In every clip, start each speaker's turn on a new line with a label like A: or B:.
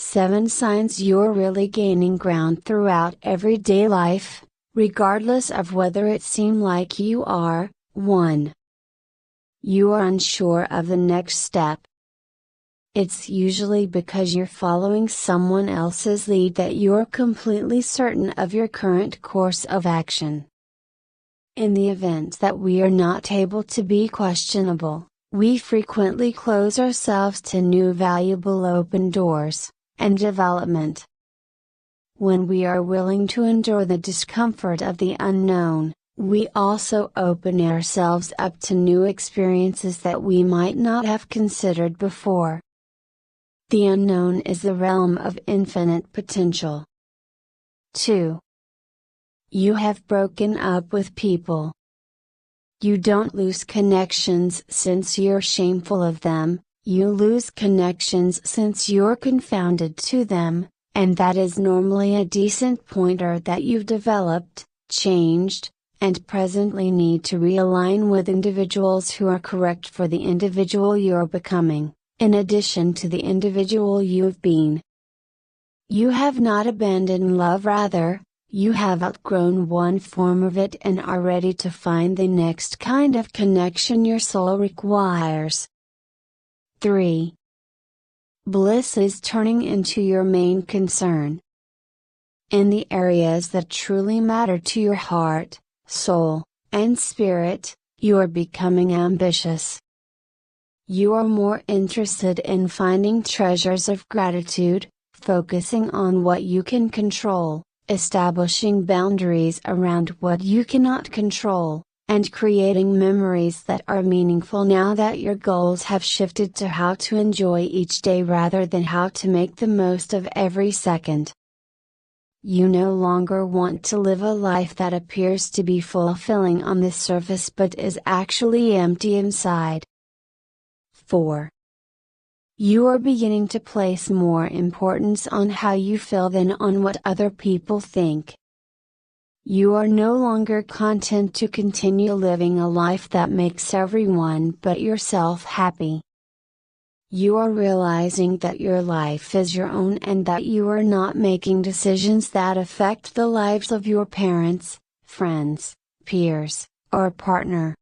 A: 7 signs you're really gaining ground throughout everyday life, regardless of whether it seems like you are. 1. You are unsure of the next step. It's usually because you're following someone else's lead that you're completely certain of your current course of action. In the event that we are not able to be questionable, we frequently close ourselves to new valuable open doors and development. When we are willing to endure the discomfort of the unknown, we also open ourselves up to new experiences that we might not have considered before. The unknown is the realm of infinite potential. 2. You have broken up with people. You don't lose connections since you're shameful of them, you lose connections since you're confounded to them, and that is normally a decent pointer that you've developed, changed, and presently need to realign with individuals who are correct for the individual you're becoming, in addition to the individual you've been. You have not abandoned love, rather, you have outgrown one form of it and are ready to find the next kind of connection your soul requires. 3. Bliss is turning into your main concern. In the areas that truly matter to your heart, soul, and spirit, you are becoming ambitious. You are more interested in finding treasures of gratitude, focusing on what you can control, establishing boundaries around what you cannot control, and creating memories that are meaningful now that your goals have shifted to how to enjoy each day rather than how to make the most of every second. You no longer want to live a life that appears to be fulfilling on the surface but is actually empty inside. 4. You are beginning to place more importance on how you feel than on what other people think. You are no longer content to continue living a life that makes everyone but yourself happy. You are realizing that your life is your own and that you are not making decisions that affect the lives of your parents, friends, peers, or partner.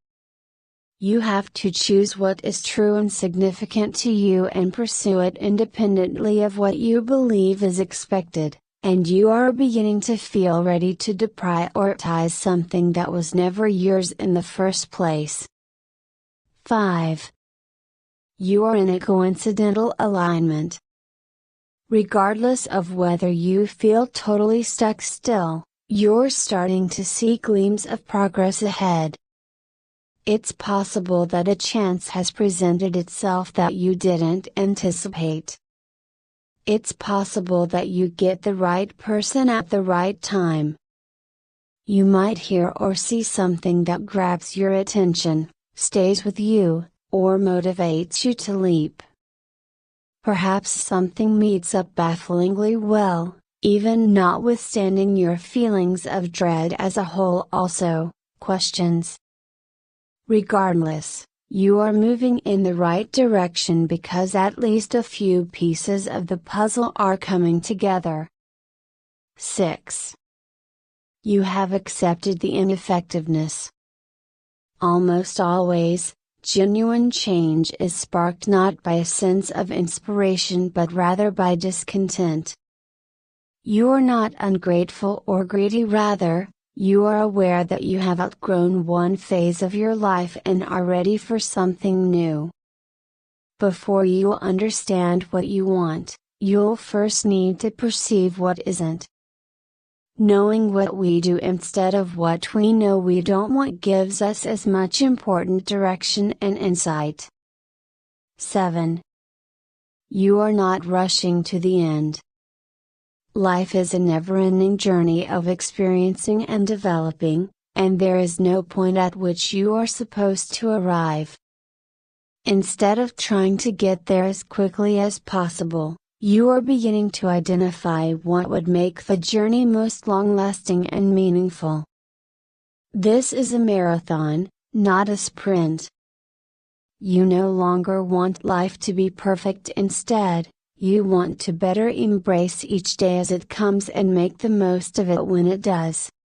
A: You have to choose what is true and significant to you and pursue it independently of what you believe is expected, and you are beginning to feel ready to deprioritize something that was never yours in the first place. 5. You are in a coincidental alignment. Regardless of whether you feel totally stuck still, you're starting to see gleams of progress ahead. It's possible that a chance has presented itself that you didn't anticipate. It's possible that you get the right person at the right time. You might hear or see something that grabs your attention, stays with you, or motivates you to leap. Perhaps something meets up bafflingly well, even notwithstanding your feelings of dread as a whole also, questions. Regardless, you are moving in the right direction because at least a few pieces of the puzzle are coming together. 6. You have accepted the ineffectiveness. Almost always, genuine change is sparked not by a sense of inspiration but rather by discontent. You are not ungrateful or greedy, rather, you are aware that you have outgrown one phase of your life and are ready for something new. Before you understand what you want, you'll first need to perceive what isn't. Knowing what we do instead of what we know we don't want gives us as much important direction and insight. 7. You are not rushing to the end. Life is a never-ending journey of experiencing and developing, and there is no point at which you are supposed to arrive. Instead of trying to get there as quickly as possible, you are beginning to identify what would make the journey most long-lasting and meaningful. This is a marathon, not a sprint. You no longer want life to be perfect. Instead, You want to better embrace each day as it comes and make the most of it when it does.